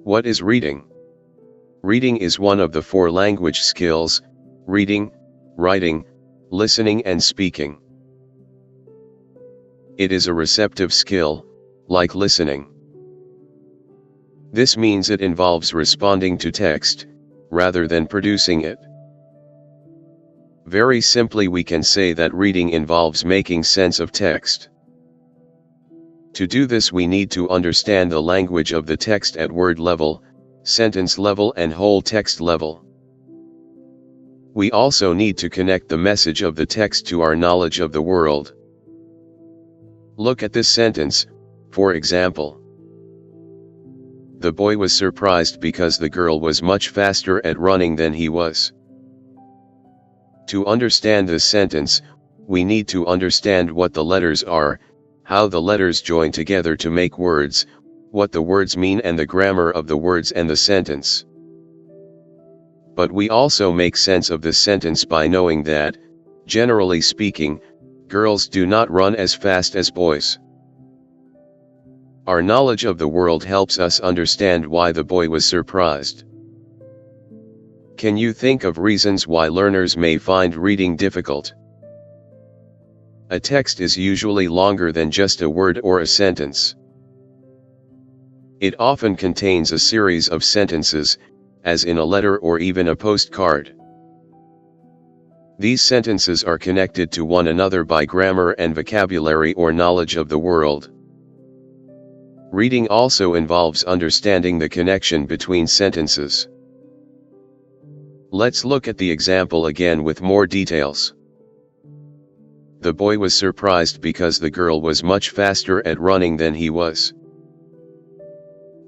What is reading? Reading is one of the four language skills: reading, writing, listening and speaking. It is a receptive skill, like listening. This means it involves responding to text, rather than producing it. Very simply, we can say that reading involves making sense of text. To do this, we need to understand the language of the text at word level, sentence level and whole text level. We also need to connect the message of the text to our knowledge of the world. Look at this sentence, for example. The boy was surprised because the girl was much faster at running than he was. To understand this sentence, we need to understand what the letters are, how the letters join together to make words, what the words mean and the grammar of the words and the sentence. But we also make sense of this sentence by knowing that, generally speaking, girls do not run as fast as boys. Our knowledge of the world helps us understand why the boy was surprised. Can you think of reasons why learners may find reading difficult? A text is usually longer than just a word or a sentence. It often contains a series of sentences, as in a letter or even a postcard. These sentences are connected to one another by grammar and vocabulary or knowledge of the world. Reading also involves understanding the connection between sentences. Let's look at the example again with more details. The boy was surprised because the girl was much faster at running than he was.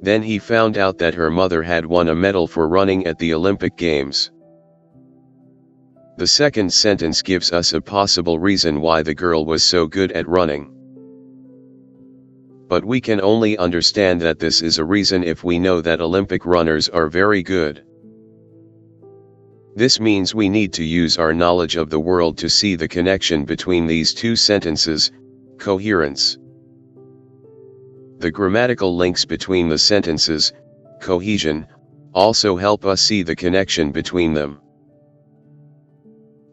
Then he found out that her mother had won a medal for running at the Olympic Games. The second sentence gives us a possible reason why the girl was so good at running. But we can only understand that this is a reason if we know that Olympic runners are very good. This means we need to use our knowledge of the world to see the connection between these two sentences, coherence. The grammatical links between the sentences, cohesion, also help us see the connection between them.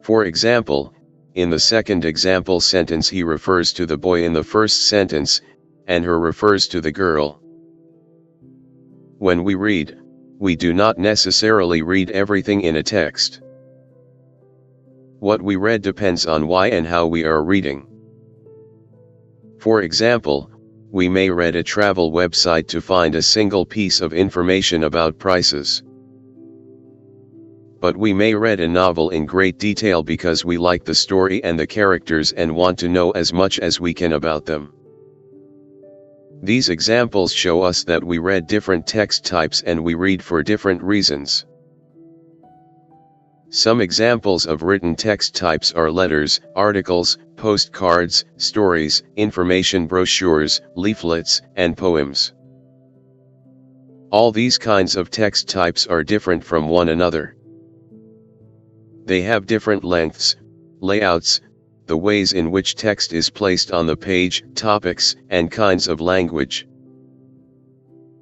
For example, in the second example sentence he refers to the boy in the first sentence, and her refers to the girl. When we read, we do not necessarily read everything in a text. What we read depends on why and how we are reading. For example, we may read a travel website to find a single piece of information about prices. But we may read a novel in great detail because we like the story and the characters and want to know as much as we can about them. These examples show us that we read different text types and we read for different reasons. Some examples of written text types are letters, articles, postcards, stories, information brochures, leaflets, and poems. All these kinds of text types are different from one another. They have different lengths, layouts, the ways in which text is placed on the page, topics, and kinds of language.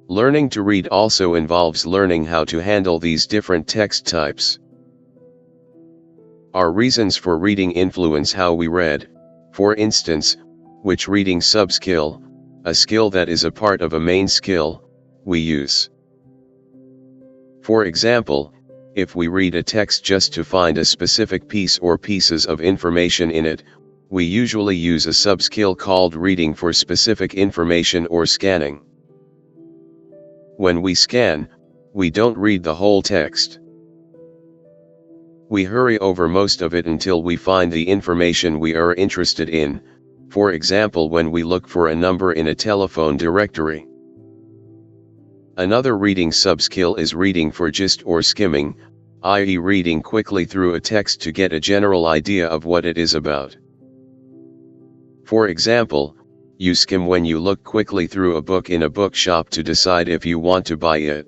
Learning to read also involves learning how to handle these different text types. Our reasons for reading influence how we read. For instance, which reading subskill, a skill that is a part of a main skill, we use. For example, if we read a text just to find a specific piece or pieces of information in it, we usually use a subskill called reading for specific information or scanning. When we scan, we don't read the whole text. We hurry over most of it until we find the information we are interested in, for example when we look for a number in a telephone directory. Another reading subskill is reading for gist or skimming, i.e. reading quickly through a text to get a general idea of what it is about. For example, you skim when you look quickly through a book in a bookshop to decide if you want to buy it.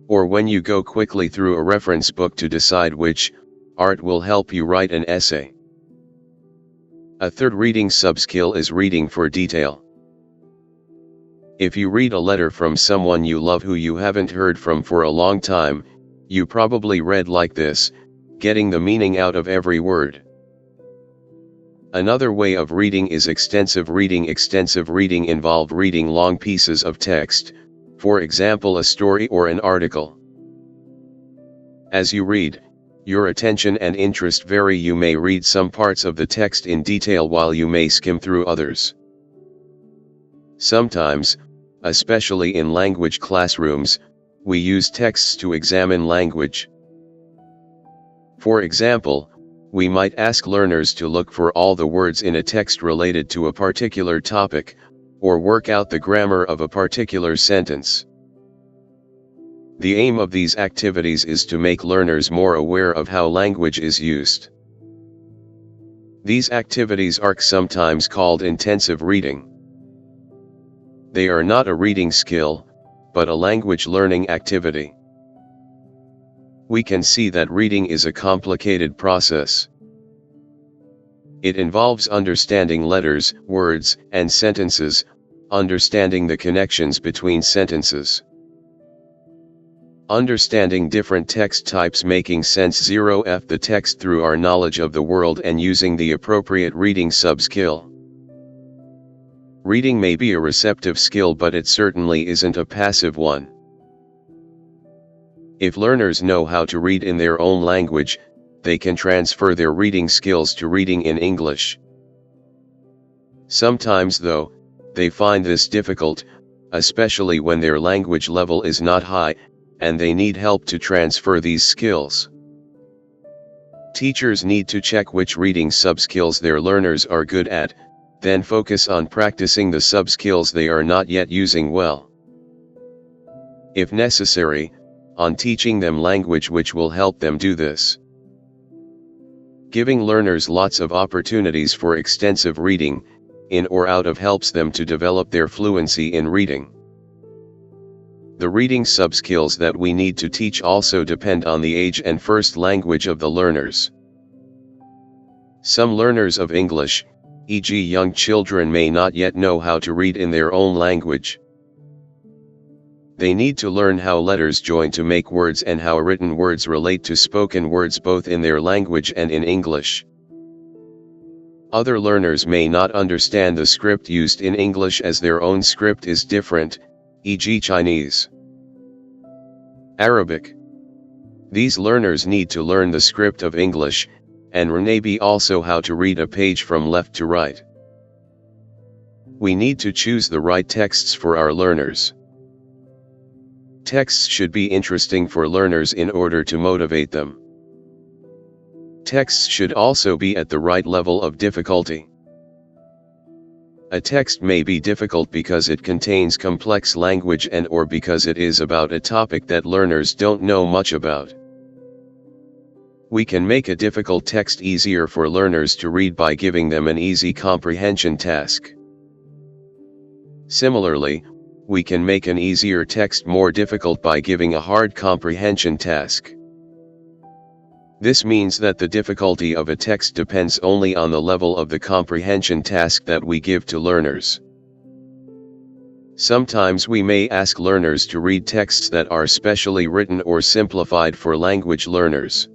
Or when you go quickly through a reference book to decide which art will help you write an essay. A third reading subskill is reading for detail. If you read a letter from someone you love who you haven't heard from for a long time, you probably read like this, getting the meaning out of every word. Another way of reading is extensive reading. Extensive reading involves reading long pieces of text, for example a story or an article. As you read, your attention and interest vary. You may read some parts of the text in detail while you may skim through others. Sometimes, especially in language classrooms, we use texts to examine language. For example, we might ask learners to look for all the words in a text related to a particular topic, or work out the grammar of a particular sentence. The aim of these activities is to make learners more aware of how language is used. These activities are sometimes called intensive reading. They are not a reading skill, but a language learning activity. We can see that reading is a complicated process. It involves understanding letters, words, and sentences, understanding the connections between sentences, understanding different text types, making sense 0f the text through our knowledge of the world, and using the appropriate reading sub-skill. Reading may be a receptive skill, but it certainly isn't a passive one. If learners know how to read in their own language, they can transfer their reading skills to reading in English. Sometimes, though, they find this difficult, especially when their language level is not high, and they need help to transfer these skills. Teachers need to check which reading sub-skills their learners are good at, then focus on practicing the sub-skills they are not yet using well. If necessary, on teaching them language which will help them do this. Giving learners lots of opportunities for extensive reading, in or out of, helps them to develop their fluency in reading. The reading sub-skills that we need to teach also depend on the age and first language of the learners. Some learners of English, e.g. young children, may not yet know how to read in their own language. They need to learn how letters join to make words and how written words relate to spoken words both in their language and in English. Other learners may not understand the script used in English as their own script is different, e.g. Chinese, Arabic. These learners need to learn the script of English, and maybe also how to read a page from left to right. We need to choose the right texts for our learners. Texts should be interesting for learners in order to motivate them. Texts should also be at the right level of difficulty. A text may be difficult because it contains complex language or because it is about a topic that learners don't know much about. We can make a difficult text easier for learners to read by giving them an easy comprehension task. Similarly, we can make an easier text more difficult by giving a hard comprehension task. This means that the difficulty of a text depends only on the level of the comprehension task that we give to learners. Sometimes we may ask learners to read texts that are specially written or simplified for language learners.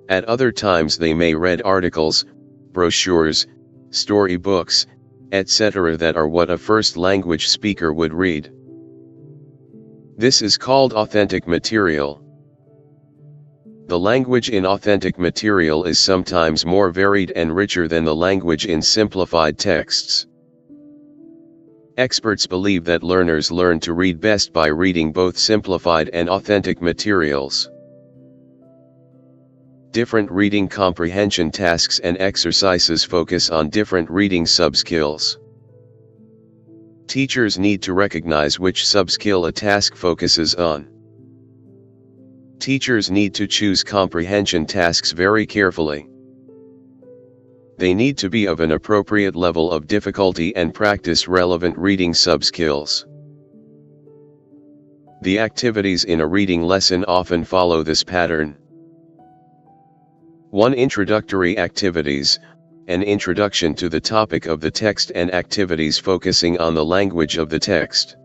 At other times they may read articles, brochures, storybooks, etc. that are what a first language speaker would read. This is called authentic material. The language in authentic material is sometimes more varied and richer than the language in simplified texts. Experts believe that learners learn to read best by reading both simplified and authentic materials. Different reading comprehension tasks and exercises focus on different reading sub-skills. Teachers need to recognize which sub-skill a task focuses on. Teachers need to choose comprehension tasks very carefully. They need to be of an appropriate level of difficulty and practice relevant reading sub-skills. The activities in a reading lesson often follow this pattern. 1. Introductory activities. An introduction to the topic of the text and activities focusing on the language of the text.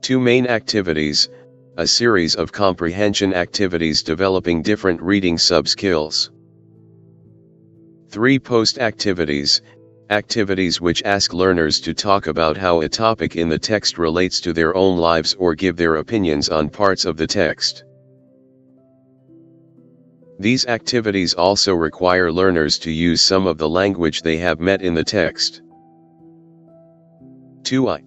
2 main activities, a series of comprehension activities developing different reading sub-skills. 3 post activities, activities which ask learners to talk about how a topic in the text relates to their own lives or give their opinions on parts of the text. These activities also require learners to use some of the language they have met in the text. 2i.